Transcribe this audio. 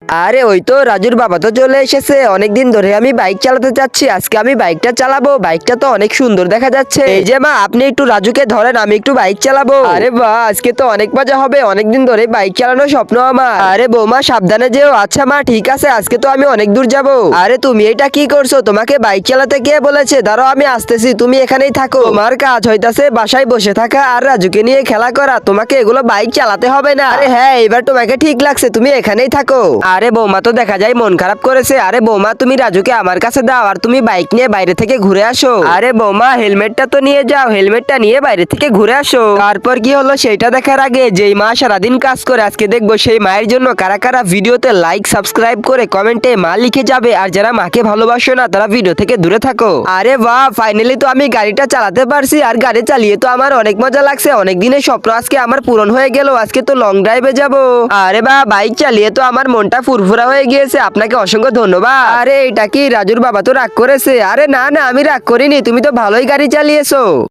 আরে ওই তো রাজুর বাবা তো চলে এসেছে। অনেকদিন ধরে আমি বাইক চালাতে চাচ্ছি, আজকে আমি বাইকটা চালাবো। বাইকটা তো অনেক সুন্দর দেখা যাচ্ছে। এই যে মা, আপনি একটু রাজুকে ধরেন, আমি একটু বাইক চালাবো। আরে বাহ, আজকে তো অনেক মজা হবে। অনেকদিন ধরে বাইক চালানোর স্বপ্ন আমার। আরে বৌমা সাবধানে যেও। আচ্ছা মা ঠিক আছে, আজকে তো আমি অনেক দূর যাব। আরে তুমি এটা কি করছো? তোমাকে বাইক চালাতে কে বলেছে? দাঁড়াও আমি আসতেছি, তুমি এখানেই থাকো। তোমার কাজ হইতাছে বাসায় বসে থাকা আর রাজুকে নিয়ে খেলা করা। তোমাকে এগুলো বাইক চালাতে হবে না। আরে হ্যাঁ, এবার তোমাকে ঠিক লাগছে, তুমি এখানেই থাকো। আরে বৌমা তো দেখা যায় মন খারাপ করেছে। আরে বৌমা তুমি রাজুকে আমার কাছে দাও আর তুমি বাইক নিয়ে বাইরে থেকে ঘুরে আসো। আরে বৌমা হেলমেটটা তো নিয়ে যাও, হেলমেটটা নিয়ে বাইরে থেকে ঘুরে আসো। তারপর কি হলো সেটা দেখার আগে, যেই মা সারাদিন কাজ করে আজকে দেখবো সেই মায়ের জন্য কারা কারা ভিডিওতে লাইক সাবস্ক্রাইব করে কমেন্টে মা লিখে যাবে। আর যারা মাকে ভালোবাসো না তারা ভিডিও থেকে দূরে থাকো। আরে বাহ, ফাইনালি তো আমি গাড়িটা চালাতে পারছি। আর গাড়ি চালিয়ে তো আমার অনেক মজা লাগছে। অনেক দিনের স্বপ্ন আজকে আমার পূরণ হয়ে গেল। আজকে তো লং ড্রাইভে যাব। আরে বাহ, বাইক চালিয়ে তো আমার মনটা ফুরফুরা হয়ে গিয়েছে। আপনাকে অসংখ্য ধন্যবাদ। আরে এটা কি রাজুর বাবা তো রাগ করেছে? আরে না না, আমি রাগ করিনি, তুমি তো ভালোই গাড়ি চালিয়েছো।